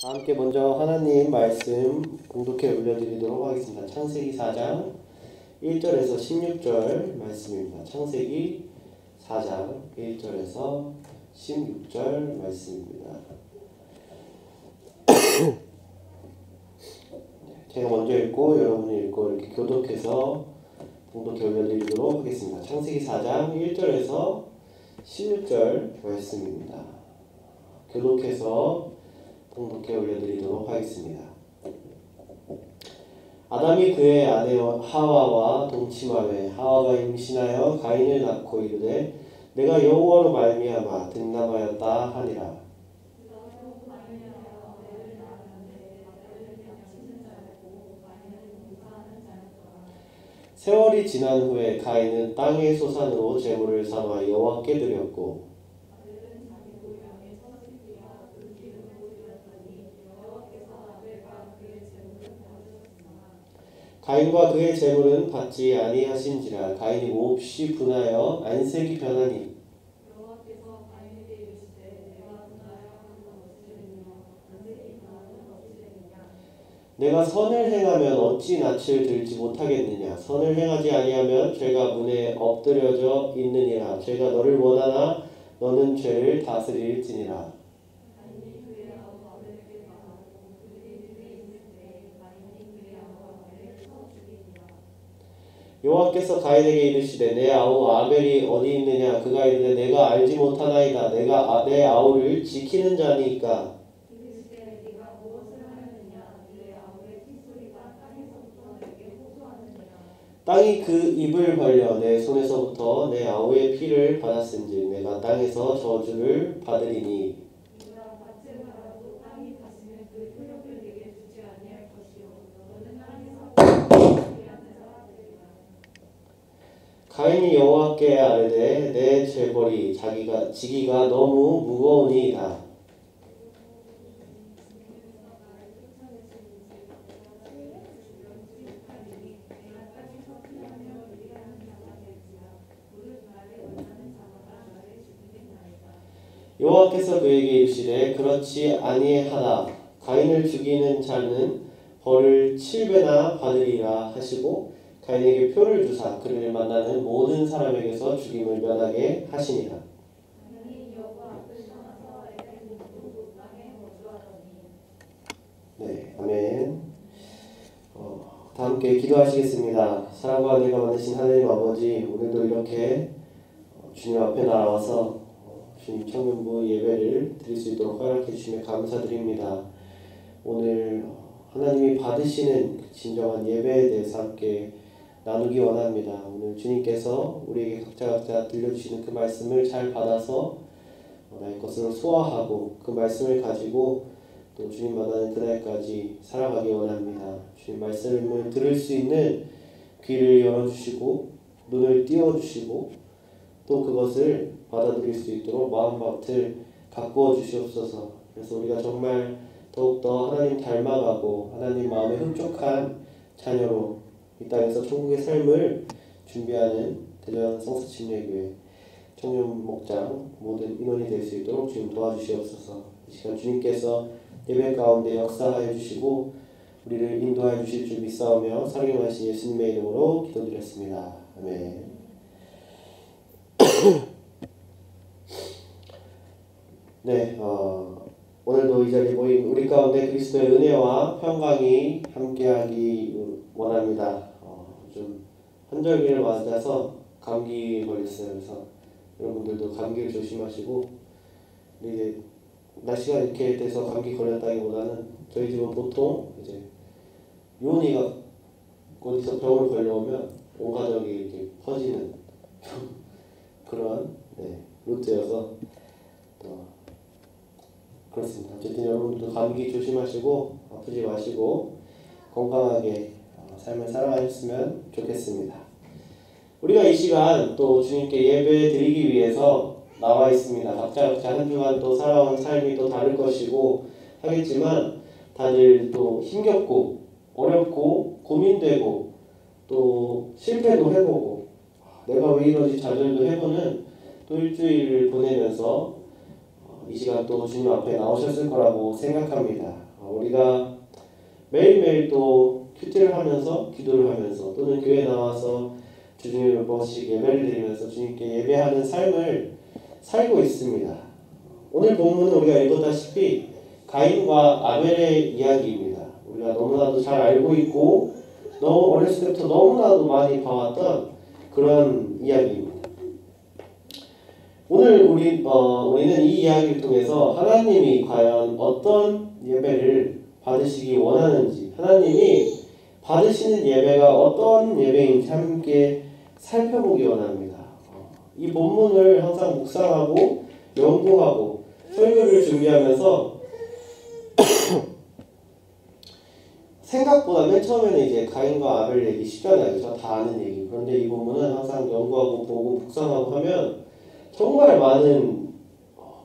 다 함께 먼저 하나님 말씀 공독해 올려드리도록 하겠습니다. 창세기 4장 1절에서 16절 말씀입니다. 창세기 4장 1절에서 16절 말씀입니다. 제가 먼저 읽고 여러분이 읽고 이렇게 교독해서 공독해 올려드리도록 하겠습니다. 창세기 4장 1절에서 16절 말씀입니다. 교독해서 공독해 올려드리도록 하겠습니다. 아담이 그의 아내 하와와 동침하매 하와가 임신하여 가인을 낳고 이르되 내가 여호와로 말미암아 등남하였다 하니라. 세월이 지난 후에 가인은 땅의 소산으로 제물을 삼아 여호와께 드렸고 가인과 그의 제물은 받지 아니하신지라. 가인이 몹시 분하여 안색이 변하니 내가 선을 행하면 어찌 낯을 들지 못하겠느냐. 선을 행하지 아니하면 죄가 문에 엎드려져 있느니라. 죄가 너를 원하나 너는 죄를 다스릴지니라. 여호와께서 가인에게 이르시되 내 아우 아벨이 어디 있느냐. 그가 이르되 내가 알지 못하나이다. 내가 내 아우를 지키는 자니까. 땅이 그 입을 벌려 내 손에서부터 내 아우의 피를 받았은즉 내가 땅에서 저주를 받으리니. 가인이 여호와께 아뢰되 내 죄벌이 지기가 너무 무거우니이다. 여호와께서 그에게 이르시되 그렇지 아니하다. 가인을 죽이는 자는 벌을 7배나 받으리라 하시고 가인에게 표를 주사 그를 만나는 모든 사람에게서 죽임을 면하게 하시니라. 네, 아멘. 다 함께 기도하시겠습니다. 사랑과 은혜가 많으신 하나님 아버지, 오늘도 이렇게 주님 앞에 나와서 주님 청년부 예배를 드릴 수 있도록 허락해 주시며 감사드립니다. 오늘 하나님이 받으시는 진정한 예배에 대해서 함께 나누기 원합니다. 오늘 주님께서 우리에게 각자 들려주시는 그 말씀을 잘 받아서 나의 것으로 소화하고 그 말씀을 가지고 또 주님 만나는 그날까지 살아가기 원합니다. 주님 말씀을 들을 수 있는 귀를 열어주시고 눈을 띄워주시고 또 그것을 받아들일 수 있도록 마음밭을 가꾸어 주시옵소서. 그래서 우리가 정말 더욱더 하나님 닮아가고 하나님 마음에 흡족한 자녀로 이 땅에서 천국의 삶을 준비하는 대전 성사침례교회 청년 목장 모든 인원이 될 수 있도록 주님 도와주시옵소서. 이 시간 주님께서 예배 가운데 역사하여 주시고 우리를 인도하여 주실 줄 믿사오며 사랑하신 예수님의 이름으로 기도드렸습니다. 아멘. 네, 오늘도 이 자리에 모인 우리 가운데 그리스도의 은혜와 평강이 함께하기 원합니다. 좀 환절기를 맞아서 감기 걸렸어요. 그래서 여러분들도 감기를 조심하시고, 이제 날씨가 이렇게 돼서 감기 걸렸다기보다는 저희 집은 보통 이제 요원이가 어디서 병을 걸려오면 온 가족이 이렇게 퍼지는 그런 루트여서 그렇습니다. 어쨌든 여러분들도 감기 조심하시고 아프지 마시고 건강하게 삶을 살아가셨으면 좋겠습니다. 우리가 이 시간 또 주님께 예배 드리기 위해서 나와 있습니다. 각자 한 주간 또 살아온 삶이 또 다를 것이고 하겠지만 다들 또 힘겹고 어렵고 고민되고 또 실패도 해보고 내가 왜 이러지 좌절도 해보는 또 일주일을 보내면서 이 시간 또 주님 앞에 나오셨을 거라고 생각합니다. 우리가 매일매일 또 큐티를 하면서 기도를 하면서 또는 교회 나와서 주님을 몇 번씩 예배를 드리면서 주님께 예배하는 삶을 살고 있습니다. 오늘 본문은 우리가 읽었다시피 가인과 아벨의 이야기입니다. 우리가 너무나도 잘 알고 있고 너무 어렸을 때부터 너무나도 많이 봐왔던 그런 이야기입니다. 오늘 우리는 이 이야기를 통해서 하나님이 과연 어떤 예배를 받으시기 원하는지, 하나님이 받으시는 예배가 어떤 예배인지 함께 살펴보기 원합니다. 이 본문을 항상 묵상하고 연구하고 설교를 준비하면서 생각보다 맨 처음에는 이제 가인과 아벨 얘기 쉽잖아요. 그죠? 다 아는 얘기. 그런데 이 본문은 항상 연구하고 보고 묵상하고 하면 정말 많은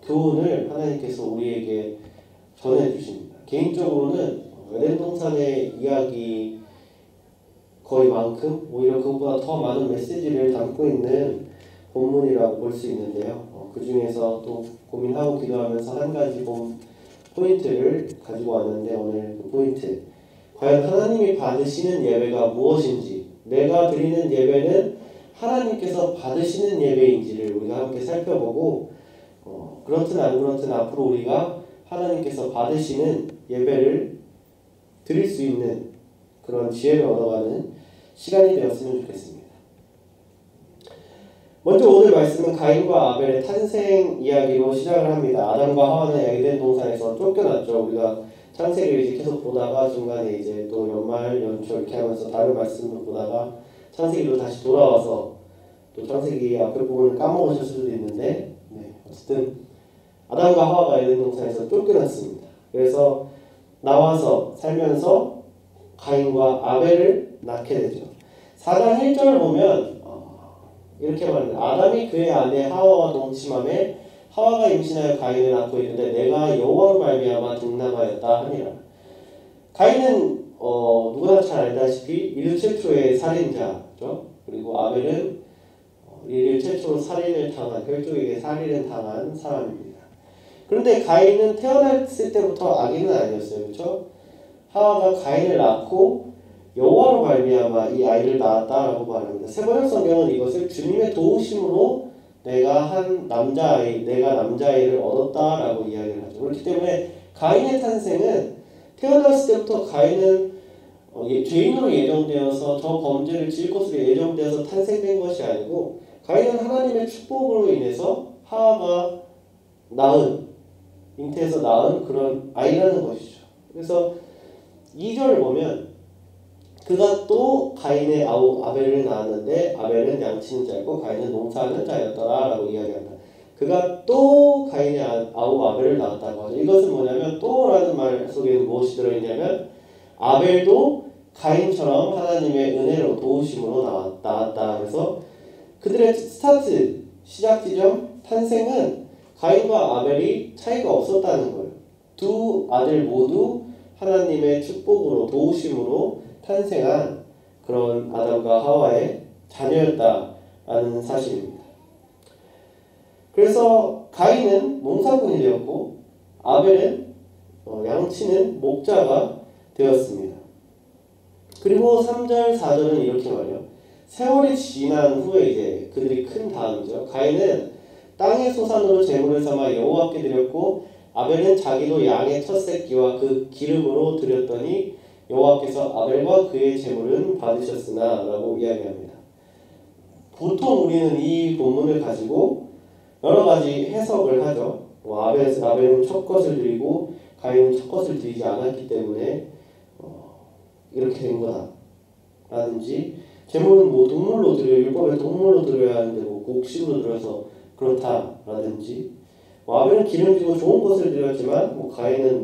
교훈을 하나님께서 우리에게 전해주십니다. 개인적으로는 에덴 동산의 이야기 거의만큼 오히려 그것보다 더 많은 메시지를 담고 있는 본문이라고 볼 수 있는데요. 그 중에서 또 고민하고 기도하면서 한 가지 포인트를 가지고 왔는데 오늘 그 포인트, 과연 하나님이 받으시는 예배가 무엇인지, 내가 드리는 예배는 하나님께서 받으시는 예배인지를 우리가 함께 살펴보고 그렇든 안 그렇든 앞으로 우리가 하나님께서 받으시는 예배를 드릴 수 있는 그런 지혜를 얻어가는 시간이 되었으면 좋겠습니다. 먼저 오늘 말씀은 가인과 아벨의 탄생 이야기로 시작을 합니다. 아담과 하와는 에덴 동산에서 쫓겨났죠. 우리가 창세기를 이제 계속 보다가 중간에 이제 또 연말 연초 이렇게 하면서 다른 말씀도 보다가 창세기로 다시 돌아와서 또 창세기 앞에 부분을 까먹으실 수도 있는데 어쨌든 아담과 하와가 에덴 동산에서 쫓겨났습니다. 그래서 나와서 살면서 가인과 아벨을 낳게 되죠. 4장 1절을 보면 이렇게 말합니다. 아담이 그의 아내 하와와 동침함에 하와가 임신하여 가인을 낳고 있는데 내가 여호와로 말미암아 등남하였다 하니라. 가인은 누구나 잘 알다시피 인류 최초의 살인자죠. 그리고 아벨은 인류 최초로 혈족에게 살인을 당한 사람입니다. 그런데 가인은 태어났을 때부터 악인은 아니었어요. 그렇죠? 하와가 가인을 낳고 여호와로 말미암아 이 아이를 낳았다라고 말합니다. 세번역 성경은 이것을 주님의 도우심으로 내가 남자아이를 얻었다라고 이야기를 하죠. 그렇기 때문에 가인의 탄생은 태어났을 때부터 가인은 죄인으로 예정되어서 저 범죄를 지을 것으로 예정되어서 탄생된 것이 아니고 가인은 하나님의 축복으로 인해서 하와가 잉태에서 낳은 그런 아이라는 것이죠. 그래서 2절을 보면 그가 또 가인의 아벨을 낳았는데 아벨은 양치는 자였고 가인은 농사하는 자였더라 라고 이야기합니다. 그가 또 가인의 아벨을 낳았다고 하죠. 이것은 뭐냐면 또라는 말 속에는 무엇이 들어있냐면 아벨도 가인처럼 하나님의 은혜로 도우심으로 나왔다. 그래서 그들의 시작 지점, 탄생은 가인과 아벨이 차이가 없었다는 거예요. 두 아들 모두 하나님의 축복으로 도우심으로 탄생한 그런 아담과 하와의 자녀였다라는 사실입니다. 그래서 가인은 농사꾼이 되었고 아벨은 양치는 목자가 되었습니다. 그리고 3절, 4절은 이렇게 말해요. 세월이 지난 후에 이제 그들이 큰 다음이죠. 가인은 땅의 소산으로 제물을 삼아 여호와께 드렸고 아벨은 자기도 양의 첫 새끼와 그 기름으로 드렸더니 여호와께서 아벨과 그의 제물은 받으셨으나 라고 이야기합니다. 보통 우리는 이 본문을 가지고 여러 가지 해석을 하죠. 아벨은 첫 것을 드리고 가인은 첫 것을 드리지 않았기 때문에 이렇게 된 거다 라든지 제물은 동물로 드려야 율법에 동물로 드려야 하는데 곡식으로 드려서 그렇다 라든지 아벨은 기름지고 좋은 것을 드렸지만 가인은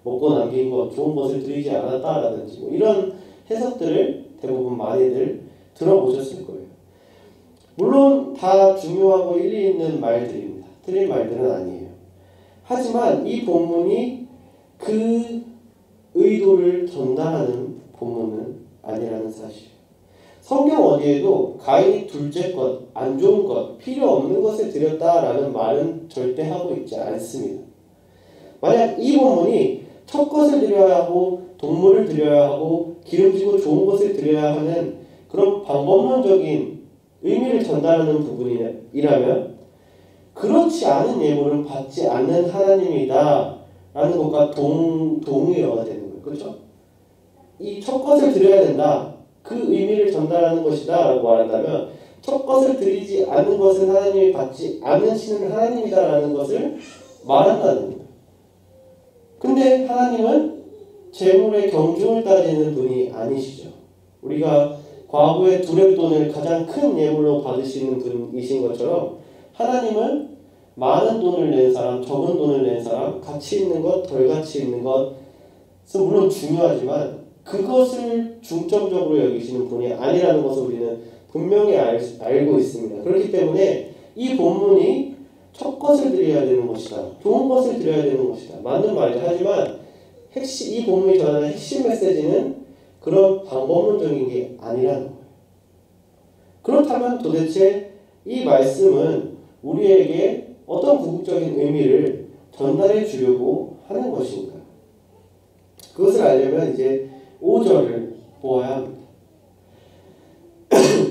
먹고 남긴 것 좋은 것을 드리지 않았다라든지 이런 해석들을 대부분 많이들 들어보셨을 거예요. 물론 다 중요하고 일리 있는 말들입니다. 틀린 말들은 아니에요. 하지만 이 본문이 그 의도를 전달하는 본문은 아니라는 사실이에요. 성경 어디에도 가인이 둘째 것, 안 좋은 것, 필요 없는 것을 드렸다라는 말은 절대 하고 있지 않습니다. 만약 이 본문이 첫 것을 드려야 하고 동물을 드려야 하고 기름지고 좋은 것을 드려야 하는 그런 방법론적인 의미를 전달하는 부분이라면 그렇지 않은 예물은 받지 않는 하나님이다 라는 것과 동의어가 되는 거예요. 그렇죠? 이 첫 것을 드려야 된다. 그 의미를 전달하는 것이다 라고 말한다면 첫 것을 드리지 않는 것은 하나님이 받지 않으시는 하나님이다 라는 것을 말한다는 거예요. 근데 하나님은 재물의 경중을 따지는 분이 아니시죠. 우리가 과거에 두렙돈을 가장 큰 예물로 받으시는 분이신 것처럼 하나님은 많은 돈을 낸 사람, 적은 돈을 낸 사람, 가치 있는 것, 덜 가치 있는 것은 물론 중요하지만 그것을 중점적으로 여기시는 분이 아니라는 것을 우리는 분명히 알고 있습니다. 그렇기 때문에 이 본문이 첫 것을 드려야 되는 것이다. 좋은 것을 드려야 되는 것이다. 맞는 말이죠. 하지만 이 본문이 전하는 핵심 메시지는 그런 방법론적인 게 아니라는 거예요. 그렇다면 도대체 이 말씀은 우리에게 어떤 궁극적인 의미를 전달해 주려고 하는 것인가? 그것을 알려면 이제 5절을 보아야 합니다.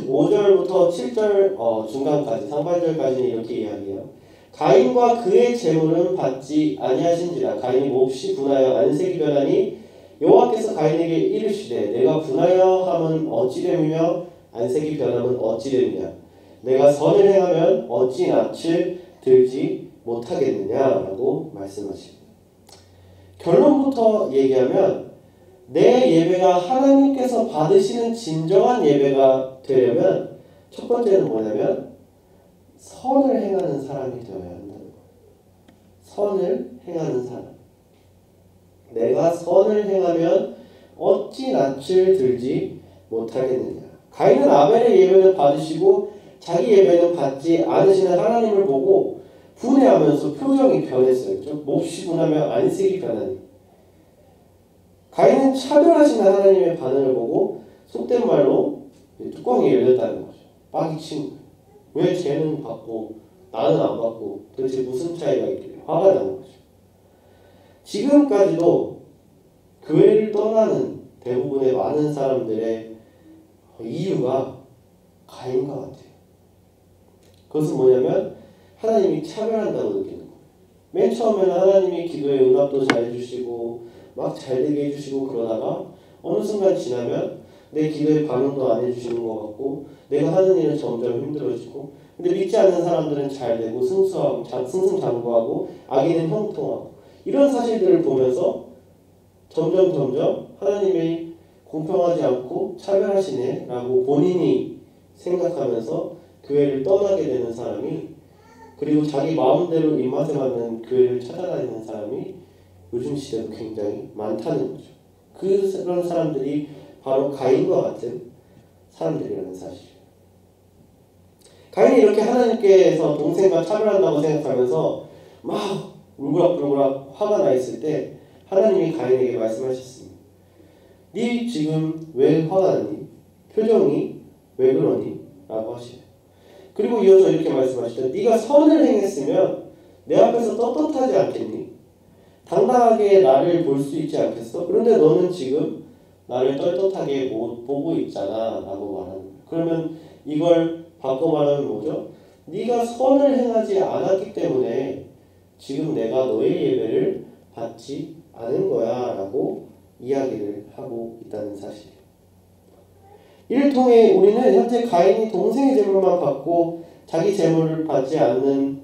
5절부터 7절 중간까지 상반절까지는 이렇게 이야기해요. 가인과 그의 재물은 받지 아니하신지라. 가인이 몹시 분하여 안색이 변하니 여호와께서 가인에게 이르시되 내가 분하여 함은 어찌 됨이며 안색이 변함은 어찌 됨이냐. 내가 선을 행하면 어찌 낯을 들지 못하겠느냐라고 말씀하십니다. 결론부터 얘기하면 내 예배가 하나님께서 받으시는 진정한 예배가 되려면 첫 번째는 뭐냐면 선을 행하는 사람이 되어야 한다는 거예요. 선을 행하는 사람. 내가 선을 행하면 어찌 낯을 들지 못하겠느냐. 가인은 아벨의 예배는 받으시고 자기 예배는 받지 않으시는 하나님을 보고 분해하면서 표정이 변했어요. 좀 몹시 분하며 안색이 변하니. 가인은 차별하시는 하나님의 반응을 보고 속된 말로 뚜껑이 열렸다는 거죠. 빡이 친 거예요. 왜 쟤는 받고 나는 안 받고 도대체 무슨 차이가 있길래 화가 나는 거죠. 지금까지도 교회를 떠나는 대부분의 많은 사람들의 이유가 가인과 같아요. 그것은 뭐냐면 하나님이 차별한다고 느끼는 거예요. 맨 처음에는 하나님이 기도의 응답도 잘 해주시고 막 잘되게 해주시고 그러다가 어느 순간 지나면 내 기도의 반응도 안 해주시는 것 같고 내가 하는 일은 점점 힘들어지고 근데 믿지 않는 사람들은 잘되고 승승장구하고 악인은 형통하고 이런 사실들을 보면서 점점 하나님이 공평하지 않고 차별하시네 라고 본인이 생각하면서 교회를 떠나게 되는 사람이 그리고 자기 마음대로 입맛에 맞는 교회를 찾아다니는 사람이 요즘 시대도 굉장히 많다는 거죠. 그런 사람들이 바로 가인과 같은 사람들이라는 사실이에요. 가인이 이렇게 하나님께서 동생과 차별한다고 생각하면서 막 울그락불그락 화가 나 있을 때 하나님이 가인에게 말씀하셨습니다. 네 지금 왜 화가 나니? 표정이 왜 그러니? 라고 하시네요. 그리고 이어서 이렇게 말씀하시죠. 네가 선을 행했으면 내 앞에서 떳떳하지 않겠니? 당당하게 나를 볼 수 있지 않겠어? 그런데 너는 지금 나를 떳떳하게 못 보고 있잖아 라고 말하는 거예요. 그러면 이걸 바꿔 말하면 뭐죠? 네가 선을 행하지 않았기 때문에 지금 내가 너의 예배를 받지 않은 거야 라고 이야기를 하고 있다는 사실이에요. 이를 통해 우리는 현재 가인이 동생의 재물만 받고 자기 재물을 받지 않는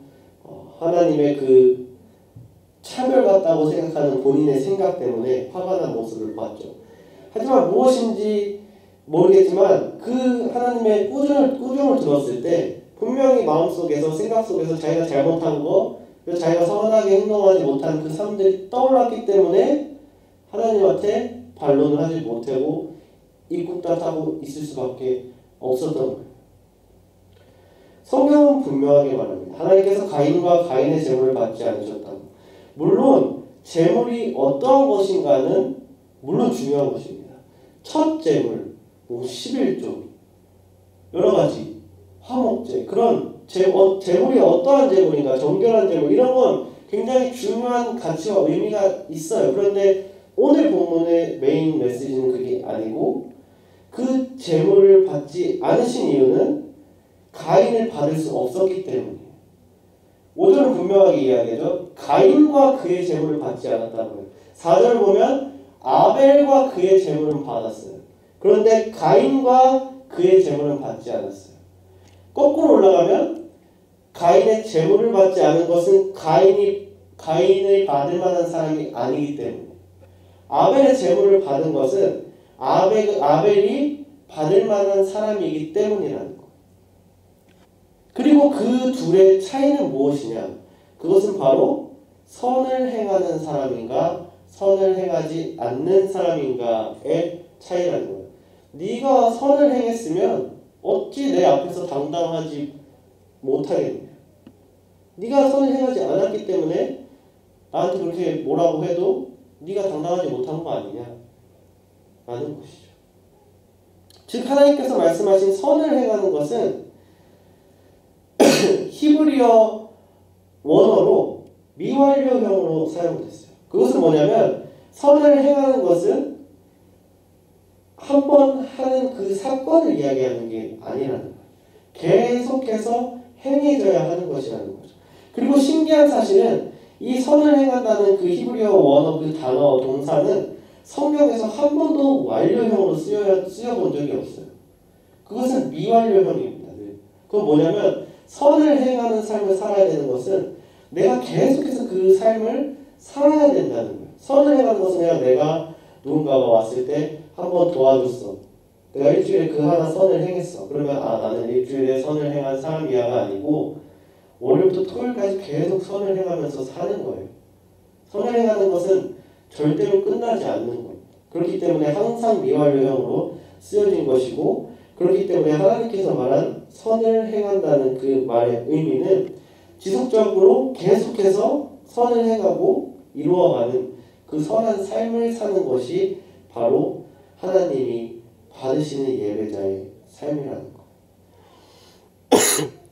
하나님의 그 차별 같다고 생각하는 본인의 생각 때문에 화가 난 모습을 봤죠. 하지만 무엇인지 모르겠지만 그 하나님의 꾸중을 들었을 때 분명히 마음속에서 생각 속에서 자기가 잘못한 거 그리고 자기가 선하게 행동하지 못한 그 삶들이 떠올랐기 때문에 하나님한테 반론을 하지 못하고 입국탓하고 있을 수밖에 없었던 거예요. 성경은 분명하게 말합니다. 하나님께서 가인과 가인의 재물을 받지 않으셨다고. 물론 재물이 어떠한 것인가는 물론 중요한 것입니다. 첫 재물, 11조, 여러 가지 화목제 그런 재물이 어떠한 재물인가, 정결한 재물 이런 건 굉장히 중요한 가치와 의미가 있어요. 그런데 오늘 본문의 메인 메시지는 그게 아니고 그 제물을 받지 않으신 이유는 가인을 받을 수 없었기 때문이에요. 5절은 분명하게 이야기하죠. 가인과 그의 제물을 받지 않았다고요. 4절을 보면 아벨과 그의 제물은 받았어요. 그런데 가인과 그의 제물은 받지 않았어요. 거꾸로 올라가면 가인의 제물을 받지 않은 것은 가인을 받을 만한 사람이 아니기 때문에 아벨의 제물을 받은 것은 아벨이 받을 만한 사람이기 때문이라는 것. 그리고 그 둘의 차이는 무엇이냐? 그것은 바로 선을 행하는 사람인가 선을 행하지 않는 사람인가의 차이라는 거예요. 네가 선을 행했으면 어찌 내 앞에서 당당하지 못하겠냐? 네가 선을 행하지 않았기 때문에 나한테 그렇게 뭐라고 해도 네가 당당하지 못한 거 아니냐? 라는 것이죠. 즉 하나님께서 말씀하신 선을 행하는 것은 히브리어 원어로 미완료형으로 사용됐어요. 그것은 뭐냐면 선을 행하는 것은 한 번 하는 그 사건을 이야기하는 게 아니라는 거예요. 계속해서 행해져야 하는 것이라는 거죠. 그리고 신기한 사실은 이 선을 행한다는 그 히브리어 원어 그 단어 동사는 성경에서 한 번도 완료형으로 쓰여본 적이 없어요. 그것은 미완료형입니다. 그건 뭐냐면 선을 행하는 삶을 살아야 되는 것은 내가 계속해서 그 삶을 살아야 된다는 거예요. 선을 행하는 것은 그냥 내가 누군가가 왔을 때 한 번 도와줬어. 내가 일주일에 그 하나 선을 행했어. 그러면 나는 일주일에 선을 행한 사람이야가 아니고 월요일부터 토요일까지 계속 선을 행하면서 사는 거예요. 선을 행하는 것은 절대로 끝나지 않는 거예요. 그렇기 때문에 항상 미완료형으로 쓰여진 것이고 그렇기 때문에 하나님께서 말한 선을 행한다는 그 말의 의미는 지속적으로 계속해서 선을 행하고 이루어가는 그 선한 삶을 사는 것이 바로 하나님이 받으시는 예배자의 삶이라는 것.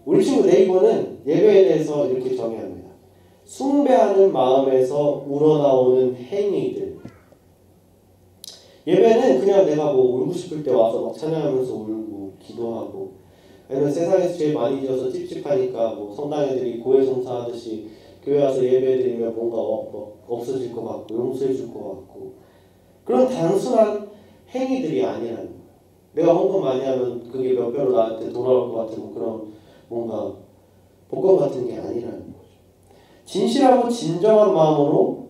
우리 친구 네이버는 예배에 대해서 이렇게 정의합니다. 숭배하는 마음에서 우러나오는 행위들. 예배는 그냥 내가 뭐 울고 싶을 때 와서 막 찬양하면서 울고 기도하고 아니면 세상에서 제일 많이 지어서 찝찝하니까 뭐 성당 애들이 고해성사하듯이 교회 와서 예배드리면 뭔가 없어질 것 같고 용서해 줄 것 같고 그런 단순한 행위들이 아니라는 거예요. 내가 헌금 많이 하면 그게 몇 배로 나한테 돌아올 것 같은 그런 뭔가 복권 같은 게 아니라는 거죠. 진실하고 진정한 마음으로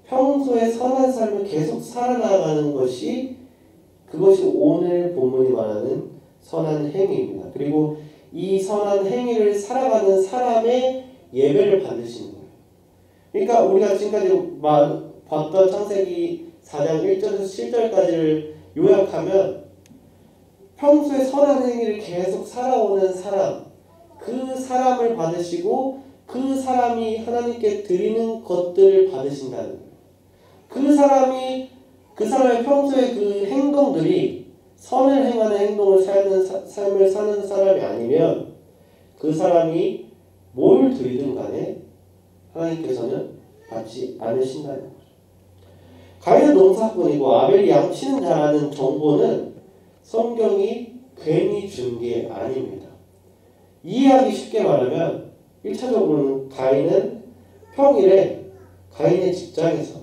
평소에 선한 삶을 계속 살아나가는 것이 그것이 오늘 본문이 말하는 선한 행위입니다. 그리고 이 선한 행위를 살아가는 사람의 예배를 받으시는 거예요. 그러니까 우리가 지금까지 봤던 창세기 4장 1절에서 7절까지를 요약하면 평소에 선한 행위를 계속 살아오는 사람, 그 사람을 받으시고 그 사람이 하나님께 드리는 것들을 받으신다는 거예요. 그 사람의 평소에 그 행동들이 선을 행하는 행동을 삶을 사는 사람이 아니면 그 사람이 뭘 드리든 간에 하나님께서는 받지 않으신다는 거죠. 가인은 농사꾼이고 아벨이 양치는 자라는 정보는 성경이 괜히 준 게 아닙니다. 이해하기 쉽게 말하면 1차적으로는 가인은 평일에 가인의 직장에서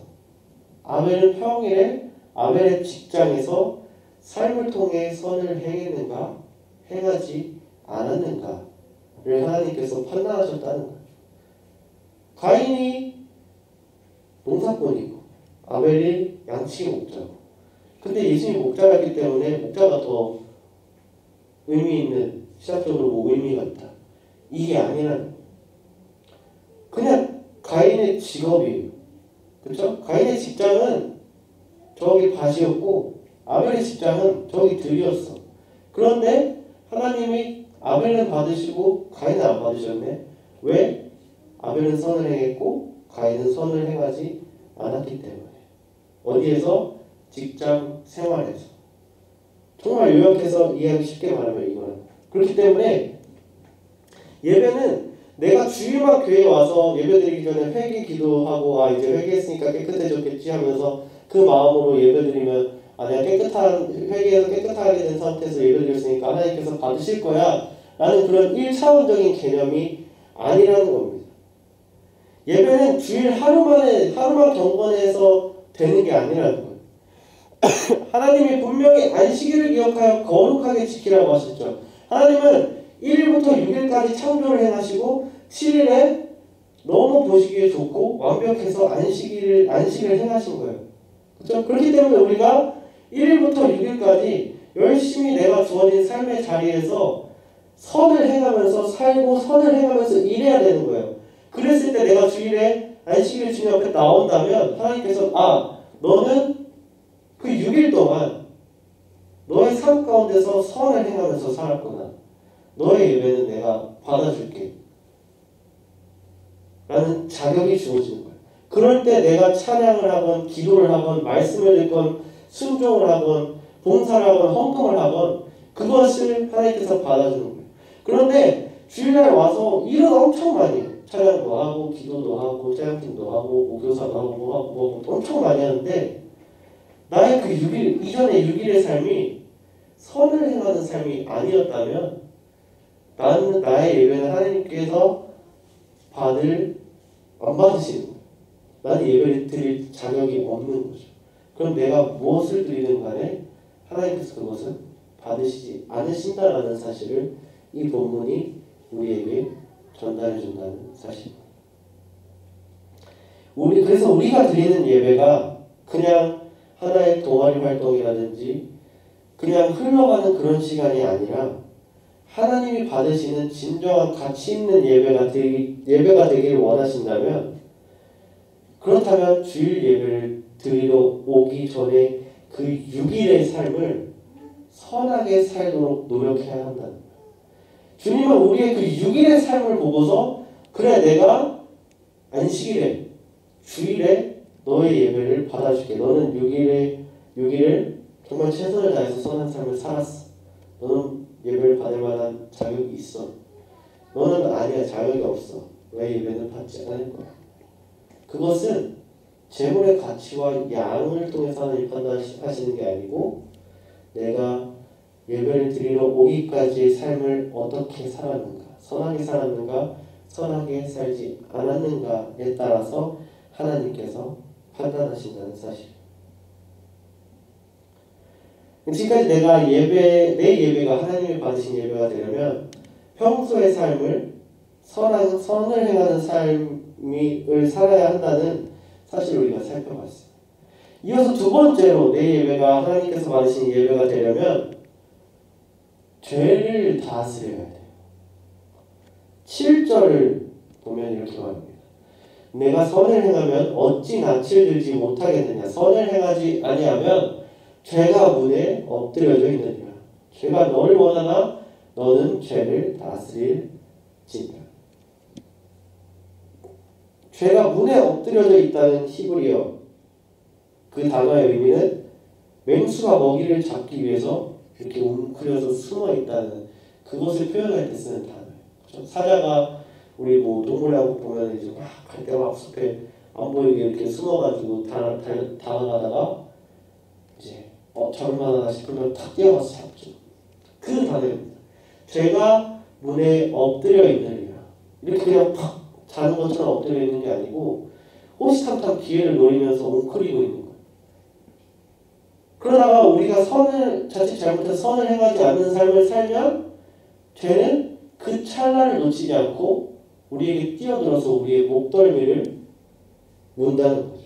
아벨은 평일에 아벨의 직장에서 삶을 통해 선을 행했는가 행하지 않았는가를 하나님께서 판단하셨다는 거예요. 가인이 농사꾼이고 아벨이 양치 목자고 근데 예수님이 목자였기 때문에 목자가 더 의미 있는 시작적으로 뭐 의미가 있다. 이게 아니라는 거예요. 그냥 가인의 직업이에요. 그렇죠? 가인의 직장은 저기 밭이었고 아벨의 직장은 저기 들이었어. 그런데 하나님이 아벨은 받으시고 가인은 안 받으셨네. 왜? 아벨은 선을 행했고 가인은 선을 행하지 않았기 때문에. 어디에서? 직장 생활에서. 정말 요약해서 이해하기 쉽게 말하면 이거는. 그렇기 때문에 예배는 내가 주일만 교회에 와서 예배드리기 전에 회개 기도하고 이제 회개했으니까 깨끗해졌겠지 하면서 그 마음으로 예배드리면 내가 회개해서 깨끗하게 된 상태에서 예배드렸으니까 하나님께서 받으실 거야 라는 그런 1차원적인 개념이 아니라는 겁니다. 예배는 주일 하루만 경건해서 되는 게 아니라는 거예요. 하나님이 분명히 안식일을 기억하여 거룩하게 지키라고 하셨죠. 하나님은 1일부터 6일까지 창조를 행하시고 7일에 너무 보시기에 좋고 완벽해서 안식을 행하신 거예요. 그렇죠? 그렇기 때문에 우리가 1일부터 6일까지 열심히 내가 주어진 삶의 자리에서 선을 행하면서 살고 선을 행하면서 일해야 되는 거예요. 그랬을 때 내가 주일에 안식일 주님 앞에 나온다면 하나님께서 너는 그 6일 동안 너의 삶 가운데서 선을 행하면서 살았구나. 너의 예배는 내가 받아줄게. 라는 자격이 주어지는 거예요. 그럴 때 내가 찬양을 하건 기도를 하건 말씀을 읽건 순종을 하건 봉사를 하건 헌금을 하건 그것을 하나님께서 받아주는 거예요. 그런데 주일날 와서 일은 엄청 많이 해요. 찬양도 하고 기도도 하고 찬양팀도 하고 목교사도 하고 엄청 많이 하는데 나의 그 6일 이전의 6일의 삶이 선을 행하는 삶이 아니었다면 나의 예배는 하나님께서 안 받으시는 거예요. 나는 예배를 드릴 자격이 없는 거죠. 그럼 내가 무엇을 드리든 간에 하나님께서 그것은 받으시지 않으신다라는 사실을 이 본문이 우리에게 전달해 준다는 사실입니다. 그래서 우리가 드리는 예배가 그냥 하나의 동아리 활동이라든지 그냥 흘러가는 그런 시간이 아니라 하나님이 받으시는 진정한 가치 있는 예배가 되기를 원하신다면 그렇다면 주일 예배를 드리러 오기 전에 그 6일의 삶을 선하게 살도록 노력해야 한다는 거예요. 주님은 우리의 그 6일의 삶을 보고서 그래 내가 안식일에 주일에 너의 예배를 받아줄게. 너는 6일을 정말 최선을 다해서 선한 삶을 살았어. 너는 예배를 받을 만한 자격이 있어. 너는 아니야. 자격이 없어. 왜 예배는 받지 않을 거야. 그것은 재물의 가치와 양을 통해서 하나님 판단하시는 게 아니고 내가 예배를 드리러 오기까지의 삶을 어떻게 살았는가, 선하게 살았는가, 선하게 살지 않았는가에 따라서 하나님께서 판단하신다는 사실. 지금까지 내 예배가 하나님이 받으신 예배가 되려면 평소의 삶을 선을 행하는 삶을 살아야 한다는 사실을 우리가 살펴봤어요. 이어서 두 번째로 내 예배가 하나님께서 받으신 예배가 되려면 죄를 다스려야 돼요. 7절을 보면 이렇게 말합니다. 내가 선을 행하면 어찌 낯을 들지 못하겠느냐. 선을 행하지 아니하면 죄가 문에 엎드려져 있느니라. 죄가 너를 원하나 너는 죄를 다스릴지니라. 죄가 문에 엎드려져 있다는 히브리어 그 단어의 의미는 맹수가 먹이를 잡기 위해서 이렇게 웅크려서 숨어 있다는 그것을 표현할 때 쓰는 단어예요. 그렇죠? 사자가 우리 동물야구 보면 이제 막 갈대막 숲에 안 보이게 이렇게 숨어가지고 다가가다가 이제 잡을만하다 싶으면 탁 뛰어가서 잡죠. 그 단어입니다. 죄가 문에 엎드려 있느니라. 이렇게 그냥 팍 자는 것처럼 엎드려 있는 게 아니고 호시탐탐 기회를 노리면서 웅크리고 있는 거예요. 그러다가 우리가 자칫 잘못해서 선을 행하지 않는 삶을 살면 죄는 그 찰나를 놓치지 않고 우리에게 뛰어들어서 우리의 목덜미를 문다는 거죠.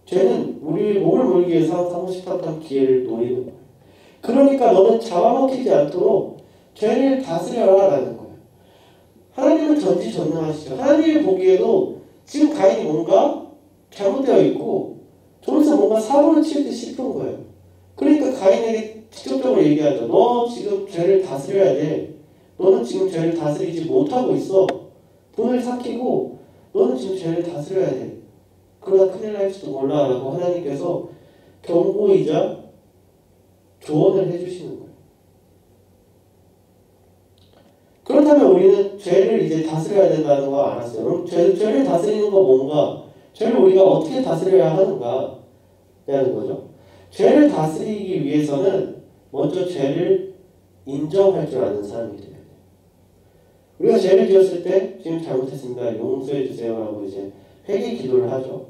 죄는 우리의 목을 물기 위해서 항상 호시탐탐 기회를 노리는 거예요. 그러니까 너는 잡아먹히지 않도록 죄를 다스려라 라는 거예요. 하나님은 전지전능하시죠. 하나님이 보기에도 지금 가인이 뭔가 잘못되어 있고 저기서 뭔가 사고를 칠 듯 싶은 거예요. 그러니까 가인에게 직접적으로 얘기하죠. 너 지금 죄를 다스려야 돼. 너는 지금 죄를 다스리지 못하고 있어. 돈을 삭히고 너는 지금 죄를 다스려야 돼. 그러다 큰일 날지도 몰라 라고 하나님께서 경고이자 조언을 해주시는 거예요. 그렇다면 그렇다면 우리는 죄를 이제 다스려야 된다는 거 알았어요. 그럼 죄를 다스리는 거 뭔가? 죄를 우리가 어떻게 다스려야 하는가? 라는 거죠. 죄를 다스리기 위해서는 먼저 죄를 인정할 줄 아는 사람이 돼야 돼요. 우리가 죄를 지었을 때 지금 잘못했습니다. 용서해 주세요라고 이제 회개 기도를 하죠.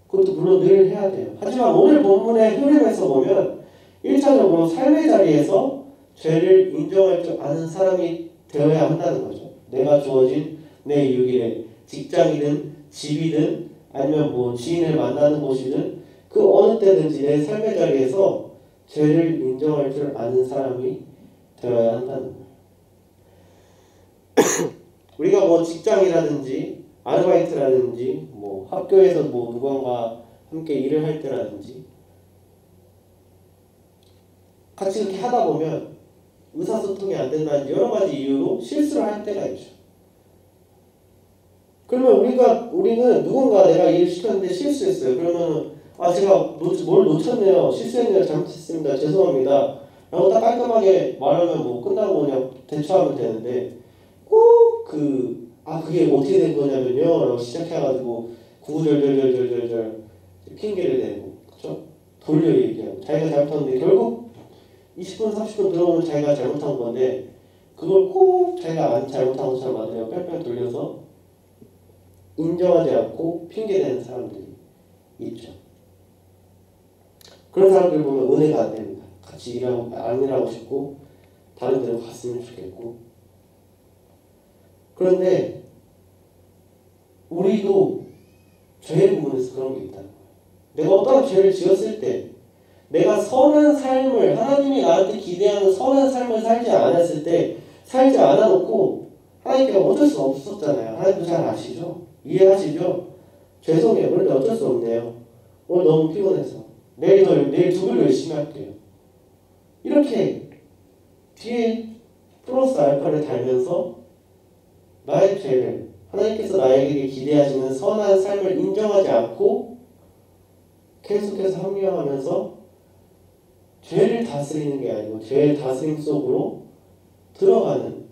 그것도 물론 늘 해야 돼요. 하지만 오늘 본문의 흐름에서 보면 1차적으로 삶의 자리에서 죄를 인정할 줄 아는 사람이 되어야 한다는 거죠. 내가 주어진 내 유길에 직장이든 집이든 아니면 뭐 지인을 만나는 곳이든 그 어느 때든지 내 삶의 자리에서 죄를 인정할 줄 아는 사람이 되어야 한다는 거예요. 우리가 뭐 직장이라든지 아르바이트라든지 뭐 학교에서 뭐 누군가 함께 일을 할 때라든지 같이 이렇게 하다 보면 의사소통이 안 된다는 여러 가지 이유로 실수를 할 때가 있죠. 그러면 우리는 누군가 내가 일을 시켰는데 실수했어요. 그러면 제가 뭘 놓쳤네요. 실수했네요. 잘못했습니다. 죄송합니다. 라고 딱 깔끔하게 말하면 뭐 끝나고 그냥 대처하면 되는데 꼭 그게 어떻게 된 거냐면요. 라고 시작해가지고 구구절절절절절 핑계를 대고 그쵸? 돌려 얘기하고 자기가 잘못했는데 결국 20분 30분 들어오면 자기가 잘못한 건데 그걸 꼭 자기가 안 잘못한 것처럼 만들어 뺑뺑 돌려서 인정하지 않고 핑계대는 사람들이 있죠. 그런 사람들 보면 은혜가 안 됩니다. 같이 안 일하고 싶고 다른 데로 갔으면 좋겠고. 그런데 우리도 죄의 부분에서 그런 게 있다는 거예요. 내가 어떤 죄를 지었을 때 내가 선한 삶을 하나님이 나한테 기대하는 선한 삶을 살지 않았을 때 살지 않아놓고 하나님께 어쩔 수 없었잖아요. 하나님도 잘 아시죠? 이해하시죠? 죄송해요. 그런데 어쩔 수 없네요. 오늘 너무 피곤해서 내일 2배로 열심히 할게요. 이렇게 뒤에 플러스 알파를 달면서 나의 죄를 하나님께서 나에게 기대하시는 선한 삶을 인정하지 않고 계속해서 합리화하면서 죄를 다스리는 게 아니고 죄의 다스림 속으로 들어가는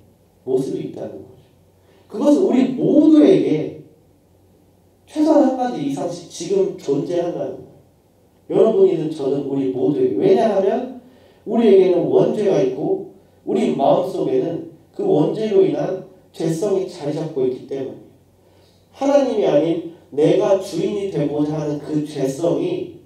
모습이 있다는 거죠. 그것은 우리 모두에게 최소한 한 가지 이상씩 지금 존재한다는 거예요. 여러분이든 저는 우리 모두에게. 왜냐하면 우리에게는 원죄가 있고 우리 마음속에는 그 원죄로 인한 죄성이 자리 잡고 있기 때문이에요. 하나님이 아닌 내가 주인이 되고자 하는 그 죄성이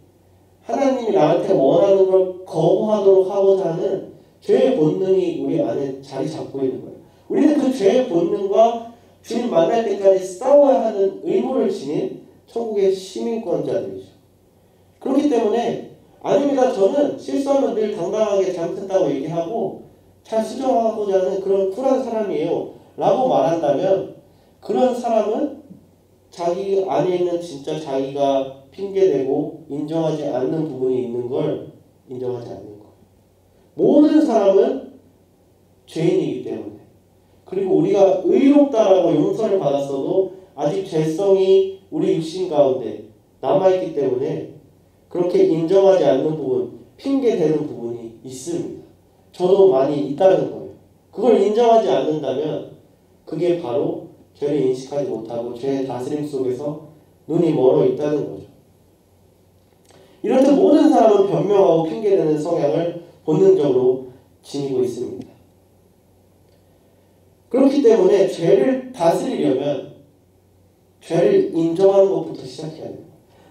하나님이 나한테 원하는 걸 거부하도록 하고자 하는 죄의 본능이 우리 안에 자리 잡고 있는 거예요. 우리는 그 죄의 본능과 주님 만날 때까지 싸워야 하는 의무를 지닌 천국의 시민권자들이죠. 그렇기 때문에 아닙니다. 저는 실수하면 늘 당당하게 잘못했다고 얘기하고 잘 수정하고자 하는 그런 쿨한 사람이에요. 라고 말한다면 그런 사람은 자기 안에 있는 진짜 자기가 핑계대고 인정하지 않는 부분이 있는 걸 인정하지 않는 거예요. 모든 사람은 죄인이기 때문에 그리고 우리가 의롭다라고 용서를 받았어도 아직 죄성이 우리 육신 가운데 남아있기 때문에 그렇게 인정하지 않는 부분, 핑계대는 부분이 있습니다. 저도 많이 있다는 거예요. 그걸 인정하지 않는다면 그게 바로 죄를 인식하지 못하고 죄의 다스림 속에서 눈이 멀어 있다는 거죠. 이렇듯 모든 사람은 변명하고 핑계대는 성향을 본능적으로 지니고 있습니다. 그렇기 때문에 죄를 다스리려면 죄를 인정하는 것부터 시작해야 돼요.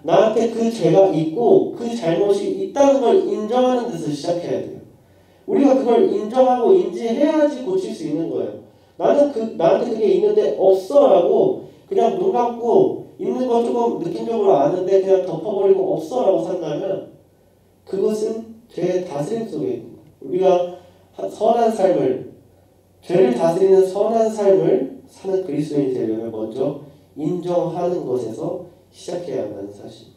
나한테 그 죄가 있고 그 잘못이 있다는 걸 인정하는 데서 시작해야 돼요. 우리가 그걸 인정하고 인지해야지 고칠 수 있는 거예요. 나한테 그게 있는데 없어라고 그냥 눈 감고 있는 거 조금 느낌적으로 아는데 그냥 덮어버리고 없어라고 산다면 그것은 죄의 다스림 속에 있는 거예요. 우리가 선한 삶을 죄를 다스리는 선한 삶을 사는 그리스도인이 되려면 먼저 인정하는 것에서 시작해야 한다는 사실.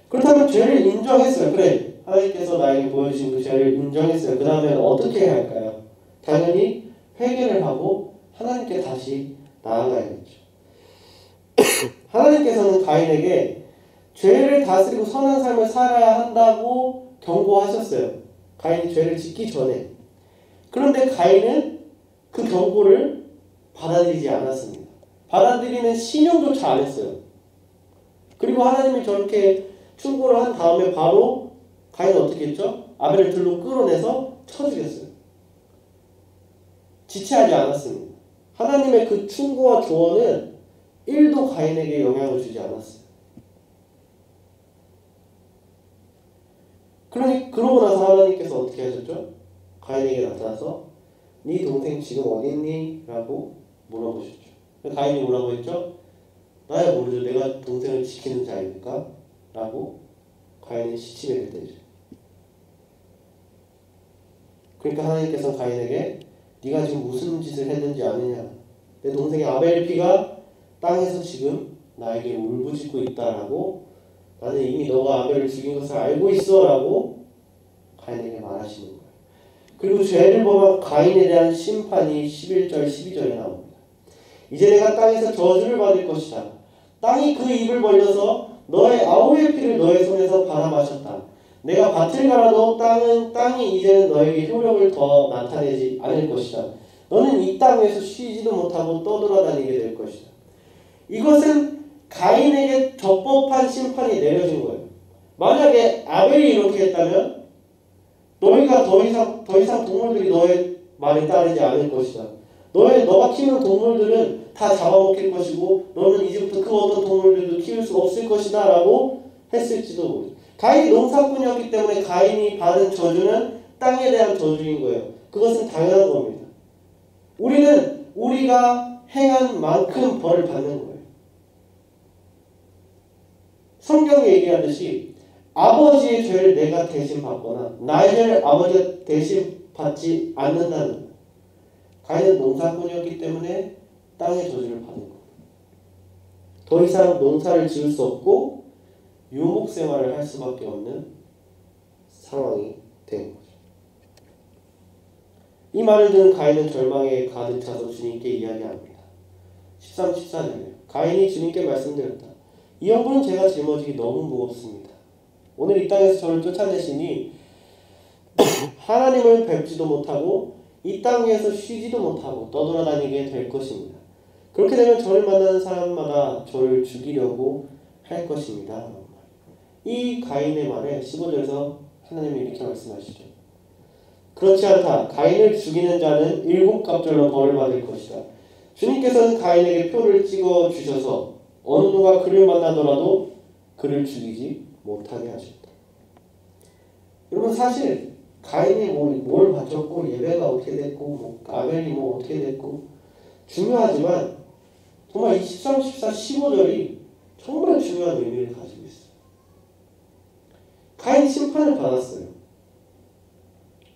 그렇다면 죄를 인정했어요. 그래, 하나님께서 나에게 보여주신 그 죄를 인정했어요. 그 다음에는 어떻게 해야 할까요? 당연히 회개를 하고 하나님께 다시 나아가야겠죠. 하나님께서는 가인에게 죄를 다스리고 선한 삶을 살아야 한다고 경고하셨어요. 가인이 죄를 짓기 전에. 그런데 가인은 그 경고를 받아들이지 않았습니다. 받아들이는 신용조차 안 했어요. 그리고 하나님이 저렇게 충고를 한 다음에 바로 가인은 어떻게 했죠? 아벨을 들로 끌어내서 쳐 죽였어요. 지체하지 않았습니다. 하나님의 그 충고와 조언은 1도 가인에게 영향을 주지 않았어요. 그러고 나서 하나님께서 어떻게 하셨죠? 가인에게 나타나서 네 동생 지금 어디 있니? 라고 물어보셨죠. 가인이 뭐라고 했죠? 나야 모르죠. 내가 동생을 지키는 자이니까 라고 가인은 시치미를 때죠. 그러니까 하나님께서 가인에게 네가 지금 무슨 짓을 했는지 아느냐? 내 동생의 아벨의 피가 땅에서 지금 나에게 울부짖고 있다라고 나는 이미 너가 아벨을 죽인 것을 알고 있어 라고 가인에게 말하시는 거예요. 그리고 죄를 범한 가인에 대한 심판이 11절 12절에 나옵니다. 이제 내가 땅에서 저주를 받을 것이다. 땅이 그 입을 벌려서 너의 아우의 피를 너의 손에서 받아 마셨다. 내가 밭을 갈아도 땅이 이제는 너에게 효력을 더 나타내지 않을 것이다. 너는 이 땅에서 쉬지도 못하고 떠돌아다니게 될 것이다. 이것은 가인에게 적법한 심판이 내려진 거예요. 만약에 아벨이 이렇게 했다면 너희가 더 이상 동물들이 너의 말에 따르지 않을 것이다. 너가 키우는 동물들은 다 잡아먹힐 것이고 너는 이제부터 그 어떤 동물들도 키울 수 없을 것이다 라고 했을지도 모르죠. 가인이 농사꾼이었기 때문에 가인이 받은 저주는 땅에 대한 저주인 거예요. 그것은 당연한 겁니다. 우리는 우리가 행한 만큼 벌을 받는 거예요. 성경이 얘기하듯이 아버지의 죄를 내가 대신 받거나 나의 죄를 아버지가 대신 받지 않는다는 거예요. 가인은 농사꾼이었기 때문에 땅의 저주를 받은 거예요. 더 이상 농사를 지을 수 없고 유목 생활을 할 수밖에 없는 상황이 된 거죠. 이 말을 들은 가인은 절망에 가득 차서 주님께 이야기합니다. 13, 14절에 가인이 주님께 말씀드렸다. 이 영분은 제가 짊어지기 너무 무겁습니다. 오늘 이 땅에서 저를 쫓아내시니 하나님을 뵙지도 못하고 이 땅 위에서 쉬지도 못하고 떠돌아다니게 될 것입니다. 그렇게 되면 저를 만나는 사람마다 저를 죽이려고 할 것입니다. 이 가인의 말에 15절에서 하나님이 이렇게 말씀하시죠. 그렇지 않다. 가인을 죽이는 자는 7갑절로 벌을 받을 것이다. 주님께서는 가인에게 표를 찍어 주셔서 어느 누가 그를 만나더라도 그를 죽이지 못하게 하셨다. 여러분 사실 가인이 뭘 바쳤고 예배가 어떻게 됐고 아벨이 어떻게 됐고 중요하지만 정말 23, 14, 15절이 정말 중요한 의미를 가지고 있어요. 가인 심판을 받았어요.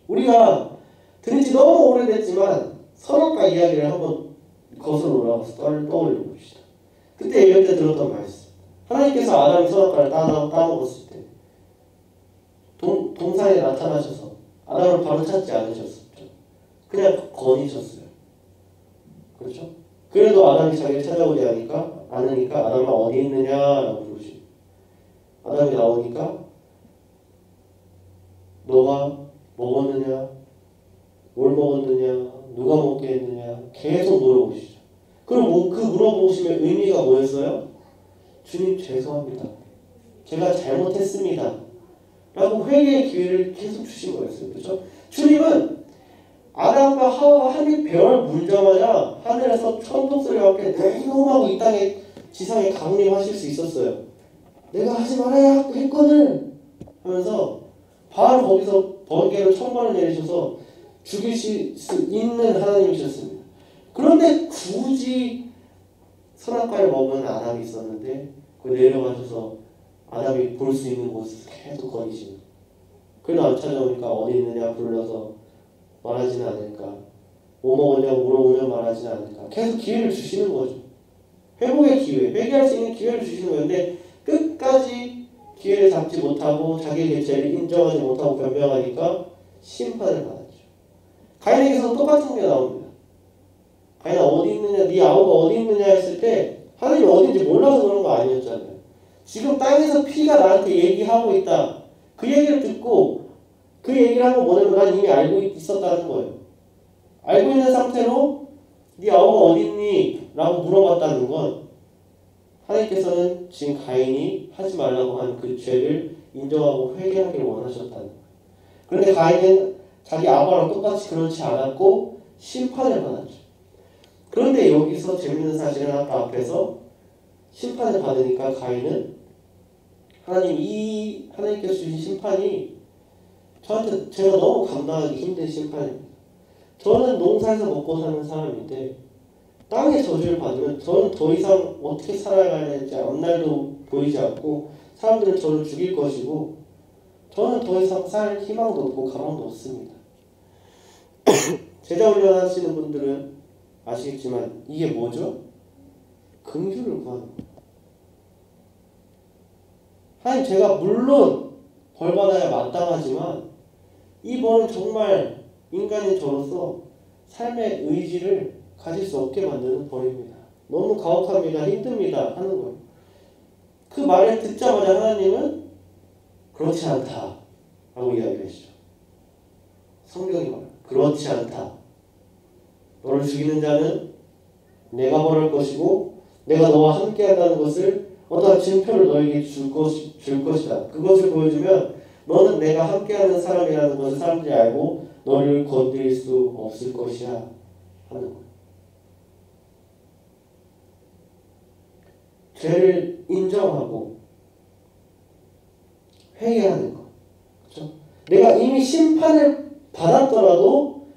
우리가 들은 지 너무 오래됐지만 선악과 이야기를 한번 거슬러 올라가서 떠올려 봅시다. 그때 예배 때 들었던 말씀. 하나님께서 아담이 선악과를 따먹었을 때 동산에 나타나셔서 아담을 바로 찾지 않으셨었죠. 그냥 거니셨어요. 그렇죠? 그래도 아담이 자기를 찾아오지 않으니까 아담아 어디 있느냐라고 부르시고 아담이 나오니까 너가 먹었느냐? 뭘 먹었느냐? 누가 먹게 했느냐? 계속 물어보시죠. 그럼 그 물어보심의 의미가 뭐였어요? 주님 죄송합니다. 제가 잘못했습니다. 라고 회개의 기회를 계속 주신 거였어요. 그렇죠? 주님은 아담과 하와가 한 입 배를 물자마자 하늘에서 천둥소리와 함께 냉엄하고 이 땅에 지상에 강림하실 수 있었어요. 내가 하지 말아야 했거든 하면서 바로 거기서 번개로 천벌을 내리셔서 죽이실 수 있는 하나님이셨습니다. 그런데 굳이 선악과를 먹은 아담이 있었는데 그 내려가셔서 아담이 볼 수 있는 곳을 계속 거니시는 그래도 안 찾아오니까 어디 있느냐 불러서 말하지는 않을까 뭐 먹었냐고 물어보면 말하지는 않을까 계속 기회를 주시는 거죠. 회복의 기회, 회개할 수 있는 기회를 주시는 건데 끝까지 기회를 잡지 못하고 자기의 죄를 인정하지 못하고 변명하니까 심판을 받았죠. 가인에게서 똑같은 게 나옵니다. 가인아 어디 있느냐, 네 아우가 어디 있느냐 했을 때 하나님이 어딘지 몰라서 그런 거 아니었잖아요. 지금 땅에서 피가 나한테 얘기하고 있다. 그 얘기를 듣고 그 얘기를 한 건 뭐냐면 난 이미 알고 있었다는 거예요. 알고 있는 상태로 네 아우가 어딨니? 라고 물어봤다는 건 하나님께서는 지금 가인이 하지 말라고 한 그 죄를 인정하고 회개하기를 원하셨다는 거예요. 그런데 가인은 자기 아버랑 똑같이 그렇지 않았고 심판을 받았죠. 그런데 여기서 재밌는 사실은 아까 앞에서 심판을 받으니까 가인은 하나님께서 주신 심판이 저한테 제가 너무 감당하기 힘든 심판입니다. 저는 농사에서 먹고 사는 사람인데 땅의 저주를 받으면 저는 더 이상 어떻게 살아가야 될지 앞날도 보이지 않고 사람들은 저를 죽일 것이고 저는 더 이상 살 희망도 없고 가망도 없습니다. 제자 훈련하시는 분들은 아시겠지만 이게 뭐죠? 긍휼을 구하는 거예요. 하나님 제가 물론 벌받아야 마땅하지만 이 벌은 정말 인간인 저로서 삶의 의지를 가질 수 없게 만드는 벌입니다. 너무 가혹합니다. 힘듭니다. 하는 거예요. 그 말을 듣자마자 하나님은 그렇지 않다 라고 이야기하시죠. 성경이 말해요. 그렇지 않다. 너를 죽이는 자는 내가 벌할 것이고 내가 너와 함께 한다는 것을 어떠한 증표를 너에게 줄 것이다. 그것을 보여주면 너는 내가 함께하는 사람이라는 것을 사람들이 알고 너를 건드릴 수 없을 것이야 하는 거예요. 죄를 인정하고 회개하는 것. 그렇죠? 내가 이미 심판을 받았더라도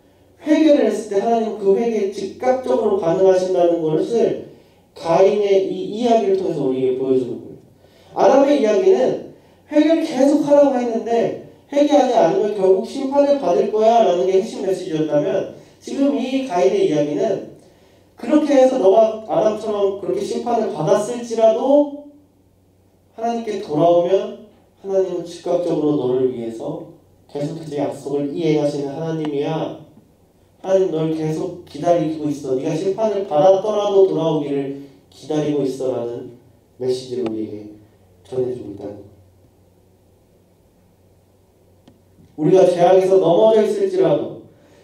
회개를 했을 때 하나님은 그 회개에 즉각적으로 반응하신다는 것을 가인의 이 이야기를 통해서 우리에게 보여주는 거예요. 아담의 이야기는 회개를 계속 하라고 했는데 회개하지 않으면 결국 심판을 받을 거야 라는 게 핵심 메시지였다면 지금 이 가인의 이야기는 그렇게 해서 너가 아담처럼 그렇게 심판을 받았을지라도 하나님께 돌아오면 하나님은 즉각적으로 너를 위해서 계속해서 약속을 이행하시는 하나님이야. 하나님 널 계속 기다리고 있어. 네가 심판을 받았더라도 돌아오기를 기다리고 있어 라는 메시지를 우리에게 전해주고 있다는 거예요. 우리가 죄악에서 넘어져 있을지라도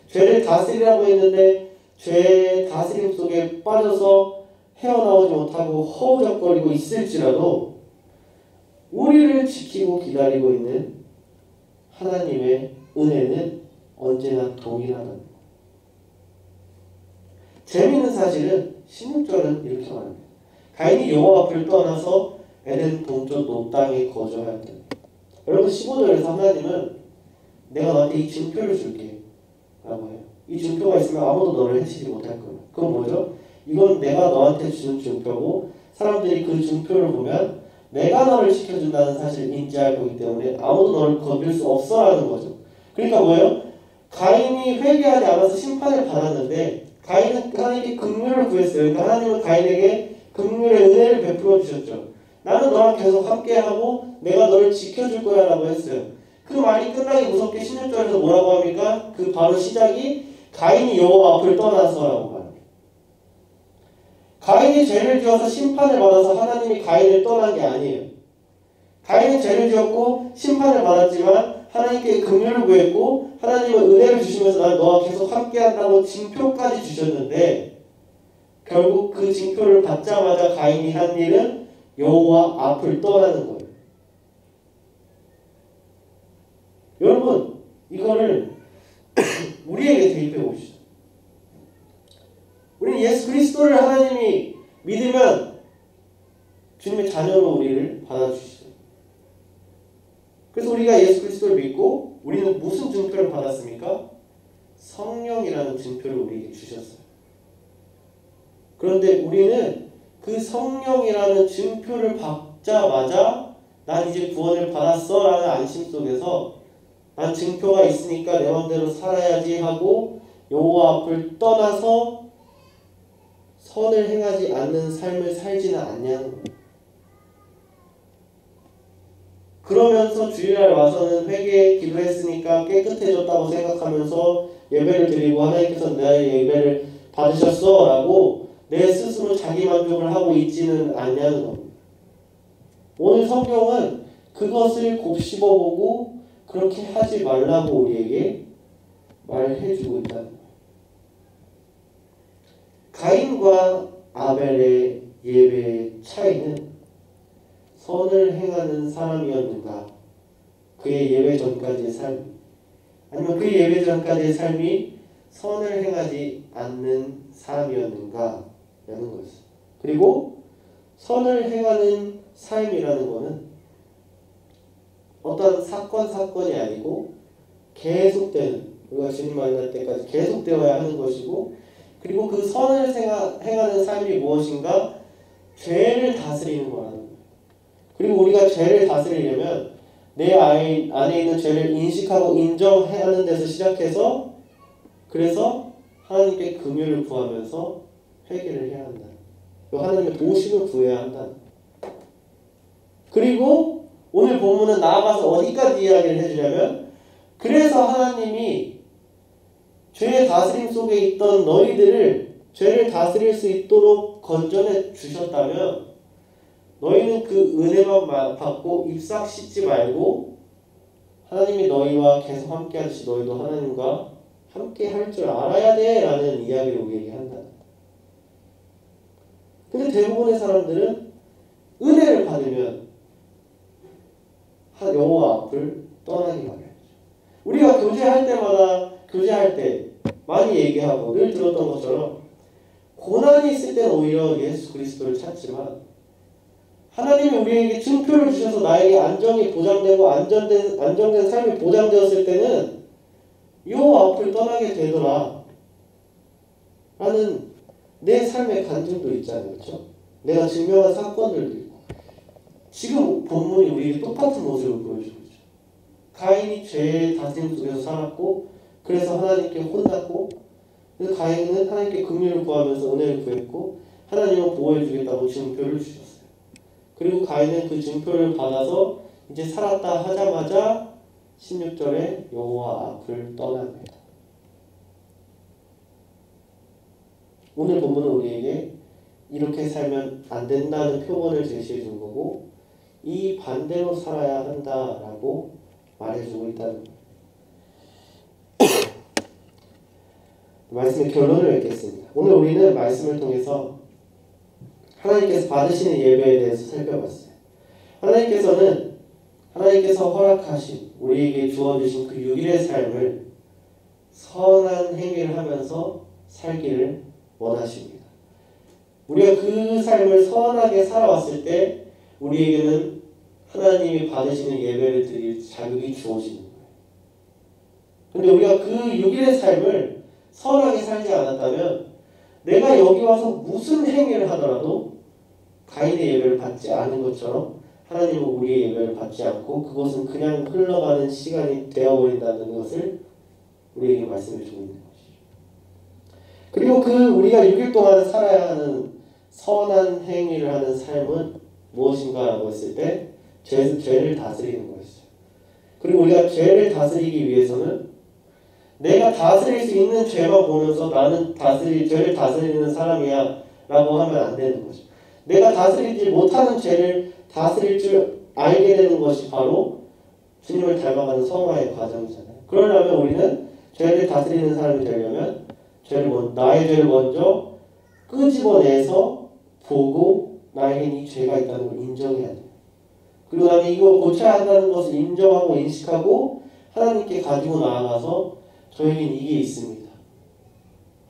죄를 다스리라고 했는데 죄의 다스림 속에 빠져서 헤어나오지 못하고 허우적거리고 있을지라도 우리를 지키고 기다리고 있는 하나님의 은혜는 언제나 동일하다는 거예요. 재미있는 사실은 16절은 이렇게 말합니다. 가인이 여호와 앞을 떠나서 에덴 동쪽 노땅에 거주하였다. 여러분 15절에서 하나님은 내가 너한테 이 증표를 줄게 라고 해요. 이 증표가 있으면 아무도 너를 해치지 못할 거예요. 그건 뭐죠? 이건 내가 너한테 주는 증표고 사람들이 그 증표를 보면 내가 너를 지켜준다는 사실을 인지할 거기 때문에 아무도 너를 건들 수 없어 라는 거죠. 그러니까 뭐예요? 가인이 회개하지 않아서 심판을 받았는데 가인은 하나님께 긍휼을 구했어요. 그러니까 하나님은 가인에게 긍휼의 은혜를 베풀어 주셨죠. 나는 너랑 계속 함께하고 내가 너를 지켜줄 거야 라고 했어요. 그 말이 끝나기 무섭게 16절에서 뭐라고 합니까? 그 바로 시작이 가인이 여호와 앞을 떠나서라고 합니다. 가인이 죄를 지어서 심판을 받아서 하나님이 가인을 떠난 게 아니에요. 가인은 죄를 지었고 심판을 받았지만 하나님께 긍휼을 구했고 하나님은 은혜를 주시면서 난 너와 계속 함께한다고 징표까지 주셨는데 결국 그 징표를 받자마자 가인이 한 일은 여호와 앞을 떠나는 거예요. 여러분 이거를 우리에게 대입해 봅시다. 우리는 예수 그리스도를 하나님이 믿으면 주님의 자녀로 우리를 받아주시죠. 그래서 우리가 예수 그리스도를 믿고 우리는 무슨 증표를 받았습니까? 성령이라는 증표를 우리에게 주셨어요. 그런데 우리는 그 성령이라는 증표를 받자마자 난 이제 구원을 받았어 라는 안심 속에서 난 증표가 있으니까 내 마음대로 살아야지 하고 여호와 앞을 떠나서 선을 행하지 않는 삶을 살지는 않냐는 거예요. 그러면서 주일날 와서는 회개 기도했으니까 깨끗해졌다고 생각하면서 예배를 드리고 하나님께서 내 예배를 받으셨어 라고 내 스스로 자기만족을 하고 있지는 않냐는 겁니다. 오늘 성경은 그것을 곱씹어보고 그렇게 하지 말라고 우리에게 말해주고 있다는 거예요. 가인과 아벨의 예배의 차이는 선을 행하는 사람이었는가, 그의 예배 전까지의 삶, 아니면 그 예배 전까지의 삶이 선을 행하지 않는 사람이었는가 라는 것이죠. 그리고 선을 행하는 삶이라는 것은 어떤 사건이 아니고 계속되는, 우리가 주님 만날 때까지 계속되어야 하는 것이고, 그리고 그 선을 행하는 삶이 무엇인가? 죄를 다스리는 거라는 거예요. 그리고 우리가 죄를 다스리려면 내 안에 있는 죄를 인식하고 인정하는 데서 시작해서, 그래서 하나님께 긍휼을 구하면서 회개를 해야 한다. 하나님의 도우심을 구해야 한다. 그리고 오늘 본문은 나아가서 어디까지 이야기를 해주냐면, 그래서 하나님이 죄의 다스림 속에 있던 너희들을 죄를 다스릴 수 있도록 건져내 주셨다면 너희는 그 은혜만 받고 입싹 씻지 말고 하나님이 너희와 계속 함께 하듯이 너희도 하나님과 함께 할 줄 알아야 돼 라는 이야기를 우리에게 한다. 근데 대부분의 사람들은 은혜를 받으면 여호와 앞을 떠나기 마련이죠. 우리가 교제할 때 많이 얘기하고 늘 들었던 것처럼 고난이 있을 때는 오히려 예수 그리스도를 찾지만, 하나님이 우리에게 증표를 주셔서 나에게 안정이 보장되고 안정된 삶이 보장되었을 때는 여호와 앞을 떠나게 되더라 라는 내 삶의 간증도 있잖아요. 그렇죠? 내가 증명한 사건들도 있고, 지금 본문이 우리에게 똑같은 모습을 보여주고 있죠. 가인이 죄의 다스림 속에서 살았고, 그래서 하나님께 혼났고, 그래서 가인은 하나님께 긍휼을 구하면서 은혜를 구했고, 하나님은 보호해 주겠다고 증표를 주셨어요. 그리고 가인은 그 증표를 받아서 이제 살았다 하자마자 16절에 여호와 앞을 떠납니다. 오늘 본문은 우리에게 이렇게 살면 안 된다는 표본을 제시해 준 거고, 이 반대로 살아야 한다라고 말해주고 있다는 거예요. 말씀의 결론을 맺겠습니다. 오늘 우리는 말씀을 통해서 하나님께서 받으시는 예배에 대해서 살펴봤어요. 하나님께서 허락하신, 우리에게 주어주신 그 6일의 삶을 선한 행위를 하면서 살기를 원하십니다. 우리가 그 삶을 선하게 살아왔을 때 우리에게는 하나님이 받으시는 예배를 드릴 자격이 주어지는 거예요. 근데 우리가 그 6일의 삶을 선하게 살지 않았다면 내가 여기 와서 무슨 행위를 하더라도 가인의 예배를 받지 않은 것처럼 하나님은 우리의 예배를 받지 않고 그것은 그냥 흘러가는 시간이 되어버린다는 것을 우리에게 말씀해 주고 있는 것이죠. 그리고 그 우리가 6일 동안 살아야 하는 선한 행위를 하는 삶은 무엇인가 라고 했을 때 죄를 다스리는 것이죠. 그리고 우리가 죄를 다스리기 위해서는 내가 다스릴 수 있는 죄만 보면서 나는 죄를 다스리는 사람이야 라고 하면 안 되는 거죠. 내가 다스리지 못하는 죄를 다스릴 줄 알게 되는 것이 바로 주님을 닮아가는 성화의 과정이잖아요. 그러려면 우리는 죄를 다스리는 사람이 되려면 나의 죄를 먼저 끄집어내서 보고 나에겐 이 죄가 있다는 걸 인정해야 돼요. 그리고 나는 이거 고쳐야 한다는 것을 인정하고 인식하고 하나님께 가지고 나아가서 저에겐 이게 있습니다.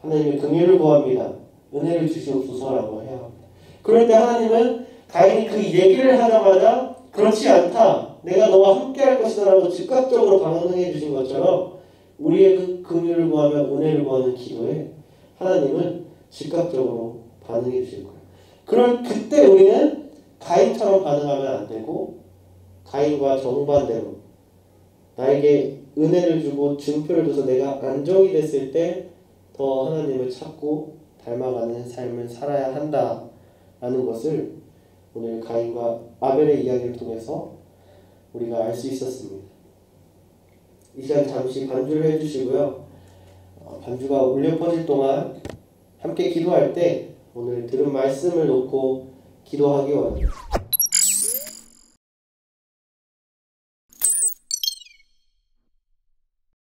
하나님의 긍휼을 구합니다. 은혜를 주시옵소서라고 해야 합니다. 그럴 때 하나님은 가인이 그 얘기를 하자마자 그렇지 않다, 내가 너와 함께 할 것이다 라고 즉각적으로 반응해 주신 것처럼 우리의 그 긍휼을 구하며 은혜를 구하는 기도에 하나님은 즉각적으로 반응해 주실 거예요. 그때 우리는 가인처럼 반응하면 안 되고 가인과 정반대로 나에게 은혜를 주고 증표를 줘서 내가 안정이 됐을 때 더 하나님을 찾고 닮아가는 삶을 살아야 한다라는 것을 오늘 가인과 아벨의 이야기를 통해서 우리가 알 수 있었습니다. 이 시간 잠시 반주를 해주시고요. 반주가 울려 퍼질 동안 함께 기도할 때 오늘 들은 말씀을 놓고 기도하기 원합니다.